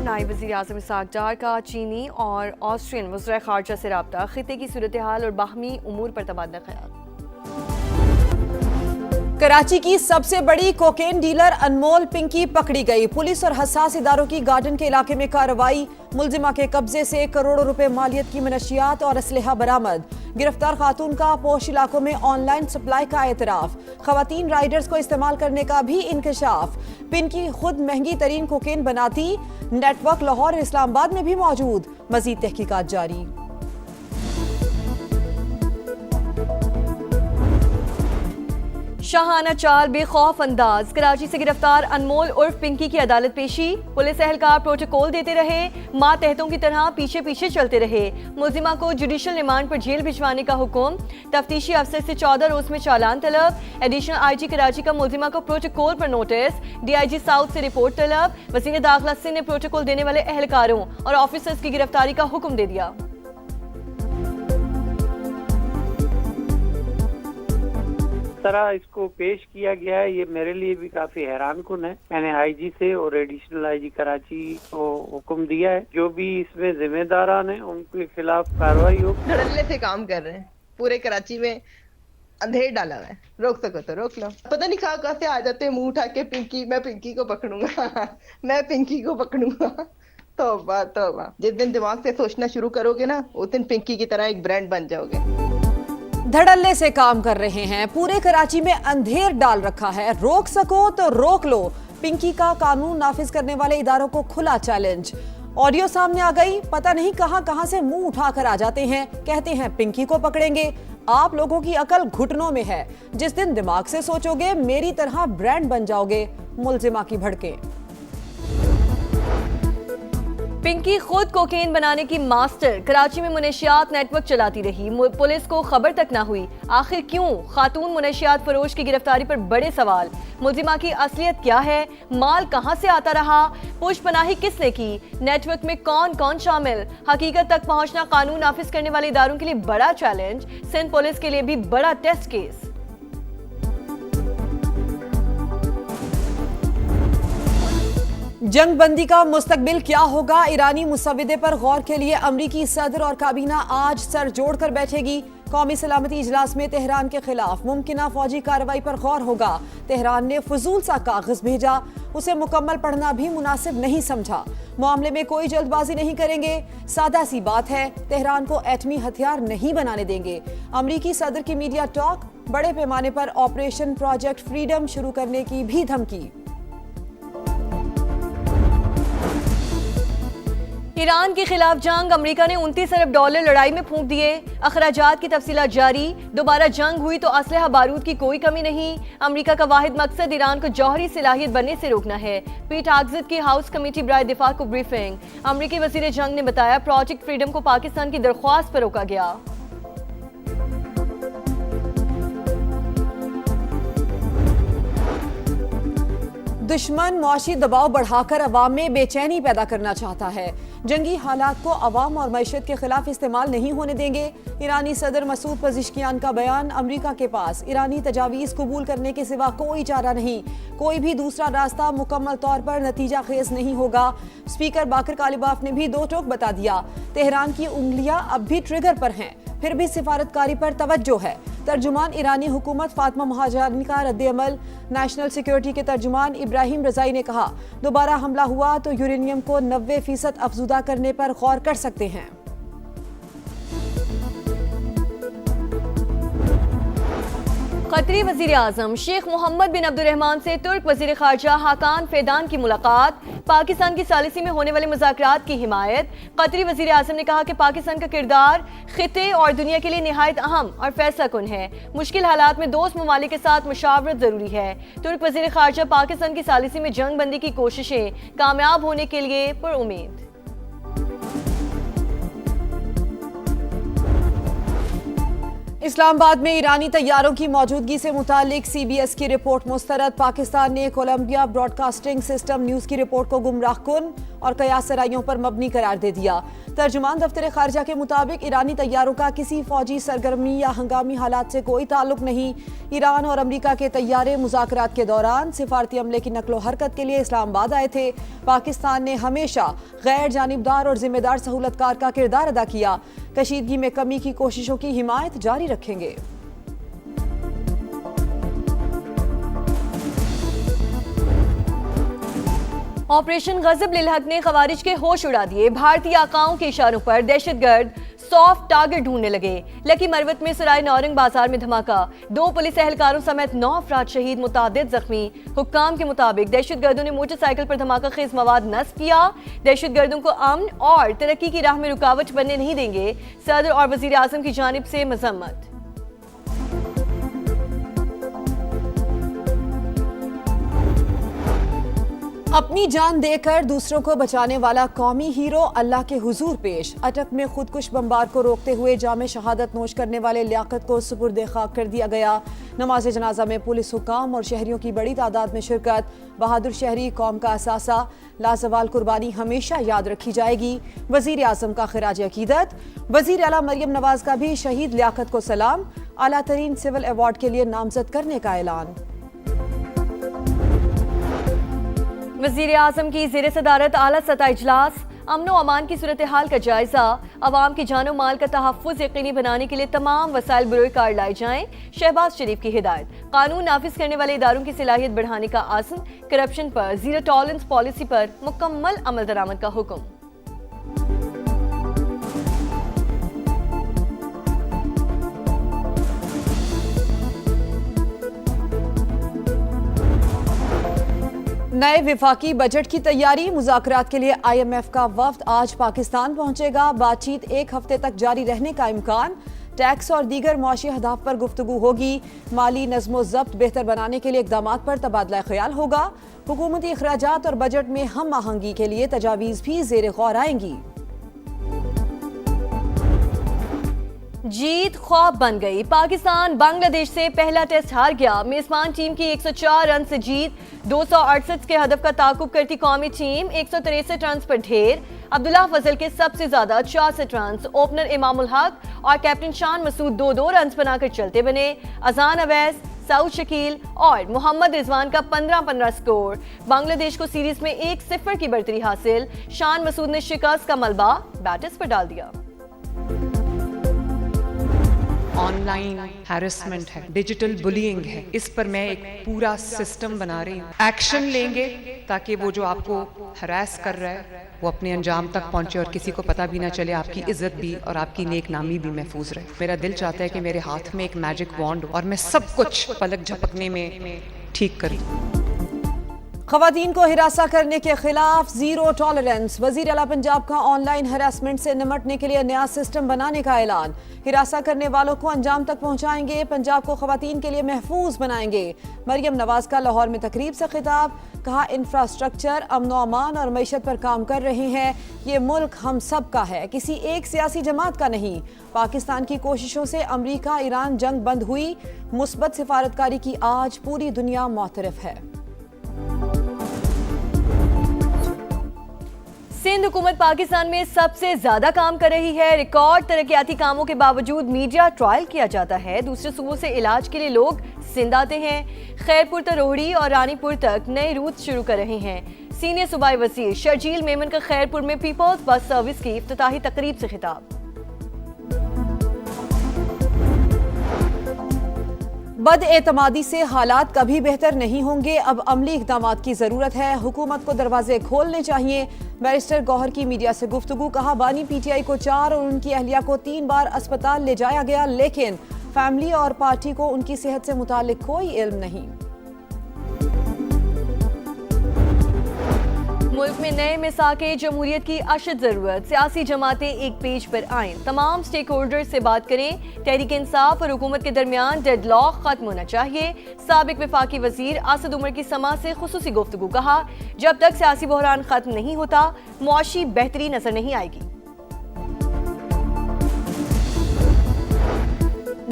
नायब वज़ीर आज़म इसहाक़ डार का चीनी और ऑस्ट्रियन वज़ीर ख़ारजा से रब्ता, खिते की सूरत हाल और बाहमी उमूर पर तबादला ख्याल। कराची की सबसे बड़ी कोकेन डीलर अनमोल पिंकी पकड़ी गई। पुलिस और हसास इदारों की गार्डन के इलाके में कार्रवाई। मुलजिमा के कब्जे से करोड़ों रुपए मालियत की मनशियात और असलहा बरामद। गिरफ्तार खातून का पोश इलाकों में ऑनलाइन सप्लाई का एतराफ। खवातीन राइडर्स को इस्तेमाल करने का भी इंकशाफ। पिंकी खुद महंगी तरीन कोकेन बनाती। नेटवर्क लाहौर और इस्लामाबाद में भी मौजूद। मजीद तहकीकात जारी। शाहाना चाल बेखौफ अंदाज, कराची से गिरफ्तार अनमोल उर्फ पिंकी की अदालत पेशी। पुलिस एहलकार प्रोटोकॉल देते रहे, मातहतों की तरह पीछे पीछे चलते रहे। मुलजिमा को जुडिशल रिमांड पर जेल भिजवाने का हुक्म। तफ्तीशी अफसर से 14 रोज में चालान तलब। एडिशनल आईजी कराची का मुलजिमा को प्रोटोकॉल पर नोटिस। डीआईजी साउथ से रिपोर्ट तलब। वज़ीर दाखिला सिंध ने प्रोटोकॉल देने वाले एहलकारों और ऑफिसर्स की गिरफ्तारी का हुक्म दे दिया। तरह इसको पेश किया गया है, ये मेरे लिए भी काफी हैरान कुन है। मैंने आईजी से और एडिशनल आईजी कराची को हुक्म दिया है, जो भी इसमें जिम्मेदारान हैं उनके खिलाफ कार्रवाई हो। धड़ल्ले से काम कर रहे हैं, पूरे कराची में अंधेर डाला हुआ है। रोक सको तो रोक लो। पता नहीं कहाँ से आ जाते हैं मुंह उठा के, पिंकी मैं पिंकी को पकड़ूंगा मैं पिंकी को पकड़ूंगा। तौबा तौबा, जिस दिन दिमाग से सोचना शुरू करोगे ना, उस दिन पिंकी की तरह एक ब्रांड बन जाओगे। धड़ल्ले से काम कर रहे हैं, पूरे कराची में अंधेर डाल रखा है। रोक सको तो रोक लो। पिंकी का कानून नाफिज करने वाले इदारों को खुला चैलेंज। ऑडियो सामने आ गई, पता नहीं कहां से मुंह उठाकर आ जाते हैं। कहते हैं पिंकी को पकड़ेंगे। आप लोगों की अकल घुटनों में है। जिस दिन दिमाग से सोचोगे मेरी तरह ब्रांड बन जाओगे। मुलजिमा की भड़के। पिंकी खुद कोकेन बनाने की मास्टर, कराची में मुनशियात नेटवर्क चलाती रही। पुलिस को खबर तक ना हुई। आखिर क्यों? खातून मुनशियात फरोश की गिरफ्तारी पर बड़े सवाल। मुलजिमा की असलियत क्या है? माल कहां से आता रहा? पुशपनाही किसने की? नेटवर्क में कौन कौन शामिल? हकीकत तक पहुंचना कानून नाफिज करने वाले इदारों के लिए बड़ा चैलेंज। सिंध पुलिस के लिए भी बड़ा टेस्ट केस। जंग बंदी का मुस्तकबिल क्या होगा? ईरानी मुसविदे पर गौर के लिए अमरीकी सदर और काबीना आज सर जोड़कर बैठेगी। कौमी सलामती इजलास में तेहरान के खिलाफ मुमकिना फौजी कार्रवाई पर गौर होगा। तेहरान ने फजूल सा कागज भेजा, उसे मुकम्मल पढ़ना भी मुनासिब नहीं समझा। मामले में कोई जल्दबाजी नहीं करेंगे। सादा सी बात है, तेहरान को एटमी हथियार नहीं बनाने देंगे। अमरीकी सदर की मीडिया टॉक, बड़े पैमाने पर ऑपरेशन प्रोजेक्ट फ्रीडम शुरू करने की भी धमकी। ईरान के खिलाफ जंग, अमेरिका ने 29 अरब डॉलर लड़ाई में फूंक दिए। अखराजात की तफसीलात जारी। दोबारा जंग हुई तो असलहा बारूद की कोई कमी नहीं। अमेरिका का वाहिद मकसद ईरान को जौहरी सलाहियत बनने से रोकना है। पीट हेगसेथ की हाउस कमेटी बराए दिफा को ब्रीफिंग। अमेरिकी वजीर जंग ने बताया प्रोजेक्ट फ्रीडम को पाकिस्तान की दरख्वास्त पर रोका गया। दुश्मन मुआशी दबाव बढ़ाकर अवाम में बेचैनी पैदा करना चाहता है। जंगी हालात को अवाम और मईशत के खिलाफ इस्तेमाल नहीं होने देंगे। ईरानी सदर मसूद पज़िश्कियान का बयान, अमरीका के पास ईरानी तजावीज़ कबूल करने के सिवा कोई चारा नहीं। कोई भी दूसरा रास्ता मुकम्मल तौर पर नतीजा खेज नहीं होगा। स्पीकर बाकर कालिबाफ ने भी दो टोक बता दिया। तेहरान की उंगलियां अब भी ट्रिगर पर हैं, फिर भी सिफारतकारी पर तवज्जो है। तर्जुमान ईरानी हुकूमत फातिमा महाजानी का रद्द-ए-अमल। नेशनल सिक्योरिटी के तर्जुमान इब्राहिम रजाई ने कहा, दोबारा हमला हुआ तो यूरेनियम को 90% अफजुदा करने पर गौर कर सकते हैं। कतरी वजीर आजम शेख मोहम्मद बिन अब्दुर्रहमान से तुर्क वजीर खारजा हाकान फेदान की मुलाकात। पाकिस्तान की सालिसी में होने वाले मुज़ाकरात की हिमायत। कतरी वजीर आजम ने कहा कि पाकिस्तान का किरदार खिते और दुनिया के लिए निहायत अहम और फैसला कुन है। मुश्किल हालात में दोस्त ममालिक के साथ मुशावरत जरूरी है। तुर्क वजीर खारजा पाकिस्तान की सालिसी में जंग बंदी की कोशिशें कामयाब होने के लिए पुरुम्मीद। इस्लामाबाद में ईरानी तैयारों की मौजूदगी से मुतालिक CBS की रिपोर्ट मुस्तरद। पाकिस्तान ने कोलंबिया ब्रॉडकास्टिंग सिस्टम न्यूज की रिपोर्ट को गुमराह कुन और कयासराइयों पर मबनी करार दे दिया। तर्जुमान दफ्तर खारजा के मुताबिक ईरानी तैयारों का किसी फौजी सरगर्मी या हंगामी हालात से कोई ताल्लुक नहीं। ईरान और अमरीका के तैयारे मुज़ाकरात के दौरान सिफारती अमले की नकलो हरकत के लिए इस्लामाबाद आए थे। पाकिस्तान ने हमेशा गैर जानिबदार और जिम्मेदार सहूलतकार का किरदार अदा किया। कशीदगी में कमी की कोशिशों की हिमायत जारी रखेंगे। ऑपरेशन गजब लिल हक ने खवारिज के होश उड़ा दिए। भारतीय आकाओं के इशारों पर दहशतगर्द सॉफ्ट टारगेट ढूंढने लगे। लकी मरवत में सराय नौरंग बाजार में धमाका, 2 पुलिस एहलकारों समेत 9 अफराद शहीद, मुतादिद जख्मी। हुक्काम के मुताबिक दहशतगर्दों ने मोटरसाइकिल पर धमाका खेज मवाद नस्ब किया। दहशतगर्दों को अमन और तरक्की की राह में रुकावट बनने नहीं देंगे। सदर और वजीर आजम की जानिब से मजम्मत। अपनी जान देकर दूसरों को बचाने वाला कौमी हीरो अल्लाह के हुजूर पेश। अटक में खुदकुश बमबार को रोकते हुए जामे शहादत नोश करने वाले लियाकत को सुपुर्द खाक कर दिया गया। नमाज जनाजा में पुलिस हुकाम और शहरियों की बड़ी तादाद में शिरकत। बहादुर शहरी कौम का असासा, लाजवाल कुर्बानी हमेशा याद रखी जाएगी। वजीर आजम का खिराज अकीदत। वजीर आला मरियम नवाज का भी शहीद लियाकत को सलाम। आला तरीन सिविल अवार्ड के लिए नामजद करने का ऐलान। वजीर आजम की ज़ेर सदारत आला सतह इजलास। अमनो अमान की सूरत हाल का जायजा। अवाम की जानो माल का तहफ़्फ़ुज़ यकीनी बनाने के लिए तमाम वसाइल बरोए कार लाए जाएं। शहबाज शरीफ की हिदायत। कानून नाफिज करने वाले इदारों की सलाहियत बढ़ाने का आज़म। करप्शन पर जीरो टॉलरेंस पॉलिसी पर मुकम्मल अमल दरामद का हुक्म। नए विफाकी बजट की तैयारी। मुज़ाकरात के लिए IMF का वफ्द आज पाकिस्तान पहुंचेगा। बातचीत 1 हफ्ते तक जारी रहने का इम्कान। टैक्स और दीगर मुआशी अहदाफ पर गुफ्तगू होगी। माली नज़्मो ज़ब्त बेहतर बनाने के लिए इक़दामात पर तबादला ख्याल होगा। हुकूमती अखराजात और बजट में हम आहंगी के लिए तजावीज़ भी ज़ेर गौर आएंगी। जीत ख्वाब बन गई। पाकिस्तान बांग्लादेश से पहला टेस्ट हार गया। मेजबान टीम की 104 रन से जीत। 268 के हदफ का ताकुब करती कौमी टीम 163 रन पर ढेर। अब्दुल्लाह फजल के सबसे ज्यादा 64 रन। ओपनर इमामुल हक और कैप्टन शान मसूद 2-2 रन बनाकर चलते बने। अजान अवैस, सऊद शकील और मोहम्मद रिजवान का 15-15 स्कोर। बांग्लादेश को सीरीज में 1-0 की बढ़तरी हासिल। शान मसूद ने शिकस्त का मलबा बैटर्स पर डाल दिया। ऑनलाइन हैरेसमेंट है, डिजिटल बुलिंग है, इस पर मैं एक पूरा सिस्टम बना रही हूँ। एक्शन लेंगे ताकि वो जो आपको हरास कर रहा है वो अपने अंजाम तक पहुंचे और किसी को पता भी ना चले। आपकी इज्जत भी और आपकी नेक नामी भी महफूज रहे। मेरा दिल चाहता है कि मेरे हाथ में एक मैजिक वॉन्ड हो और मैं सब कुछ पलक झपकने में ठीक कर दूं। खवातीन को हिरासा करने के खिलाफ जीरो टॉलरेंस। वजीर आला पंजाब का ऑनलाइन हरासमेंट से निमटने के लिए नया सिस्टम बनाने का ऐलान। हिरासा करने वालों को अंजाम तक पहुंचाएंगे। पंजाब को खवातीन के लिए महफूज बनाएंगे। मरियम नवाज का लाहौर में तकरीब से खिताब। कहा, इंफ्रास्ट्रक्चर, अमनो अमान और मईशत पर काम कर रहे हैं। ये मुल्क हम सब का है, किसी एक सियासी जमात का नहीं। पाकिस्तान की कोशिशों से अमरीका ईरान जंग बंद हुई। मुस्बत सिफारतकारी की आज पूरी दुनिया मुतरफ है। सिंध हुकूमत पाकिस्तान में सबसे ज्यादा काम कर रही है। रिकॉर्ड तरक्याती कामों के बावजूद मीडिया ट्रायल किया जाता है। दूसरे सूबों से इलाज के लिए लोग सिंध आते हैं। खैरपुर तो रोहड़ी और रानीपुर तक नए रूट शुरू कर रहे हैं। सीनियर सूबाई वजीर शर्जील मेमन का खैरपुर में पीपल्स बस सर्विस की इफ्तिताही तकरीब से खिताब। बदएतमादी से हालात कभी बेहतर नहीं होंगे। अब अमली इक़दामात की जरूरत है। हुकूमत को दरवाजे खोलने चाहिए। बैरिस्टर गौहर की मीडिया से गुफ्तगू। कहा, बानी PTI को 4 और उनकी अहलिया को 3 बार अस्पताल ले जाया गया, लेकिन फैमिली और पार्टी को उनकी सेहत से मुतालिक कोई इल्म नहीं। मुल्क में नए मिसाके जमहूरियत की अशद जरूरत। सियासी जमातें एक पेज पर आएं। तमाम स्टेक होल्डर से बात करें। तहरीक इंसाफ और हुकूमत के दरमियान डेडलॉक खत्म होना चाहिए। साबिक वफाकी वजीर असद उमर की समा से खुसूसी गुफ्तगू। कहा, जब तक सियासी बहरान खत्म नहीं होता मुआशी बेहतरी नजर नहीं आएगी।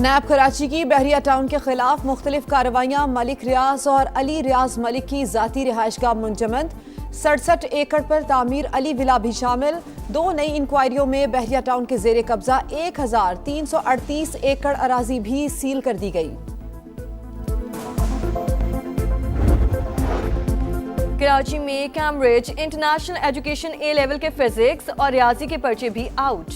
नैब कराची की बहरिया टाउन के खिलाफ मुख्तलिफ कार्रवाइयां। मलिक रियाज और अली रियाज मलिक की जाती रिहाइशगाह मुंजमद। 67 एकड़ पर तामीर अली विला भी शामिल। 2 नई इंक्वायरियों में बहरिया टाउन के जेरे कब्जा 1338 एकड़ अराजी भी सील कर दी गई। कराची में कैम्ब्रिज इंटरनेशनल एजुकेशन ए लेवल के फिजिक्स और रियाजी के पर्चे भी out.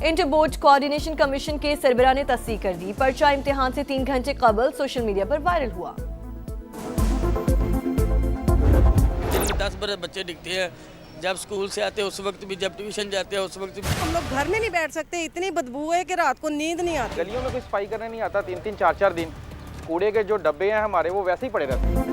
Inter board coordination commission के सरबराह ने तस्दीक कर दी। पर्चा इम्तिहान से 3 घंटे कबल सोशल मीडिया पर वायरल हुआ। 10 बच्चे दिखते हैं, जब स्कूल से आते हैं उस वक्त भी, जब ट्यूशन जाते हैं उस वक्त भी। हम लोग घर में नहीं बैठ सकते, इतनी बदबू है कि रात को नींद नहीं आती। गलियों में कोई सफाई करने नहीं आता, 3-3 4-4 दिन कूड़े के जो डब्बे हैं हमारे वो वैसे ही पड़े रहते हैं।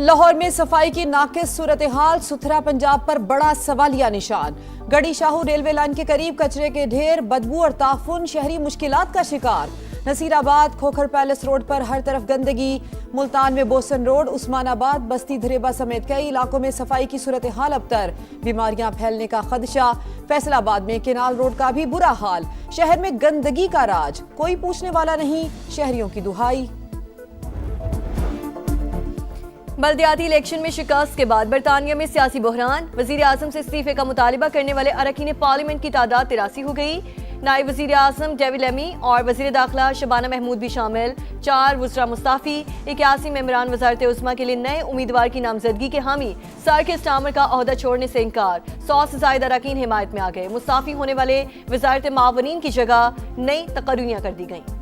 लाहौर में सफाई की नाकिस सूरत हाल, सुथरा पंजाब पर बड़ा सवालिया निशान। गढ़ी शाहू रेलवे लाइन के करीब कचरे के ढेर, बदबू और ताफुन, शहरी मुश्किलात का शिकार। नसीराबाद खोखर पैलेस रोड पर हर तरफ गंदगी। मुल्तान में बोसन रोड, उस्मानाबाद, बस्ती धरेबा समेत कई इलाकों में सफाई की सूरत हाल अबतर, बीमारियां फैलने का खदशा। फैसलाबाद में केनाल रोड का भी बुरा हाल, शहर में गंदगी का राज, कोई पूछने वाला नहीं, शहरियों की दुहाई। बल्दियाती इलेक्शन में शिकस्त के बाद बरतानिया में सियासी बहरान। वजीर आजम से इस्तीफे का मुतालिबा करने वाले अरकान पार्लियामेंट की तादाद 83 हो गई। नायब वजीर आजम डेविड लेमी और वजीर दाखिला शबाना महमूद भी शामिल। 4 वज़रा मुस्ताफ़ी। 81 मेंबरान वज़ारत उज़्मा के लिए नए उम्मीदवार की नामजदगी के हामी। सर के स्टामर का ओहदा छोड़ने से इनकार। 100 से ज़ायद अरकान हिमायत में आ गए। मुस्ताफ़ी होने वाले वज़ारत मावनीन की जगह नई तकर्रियां कर दी गईं।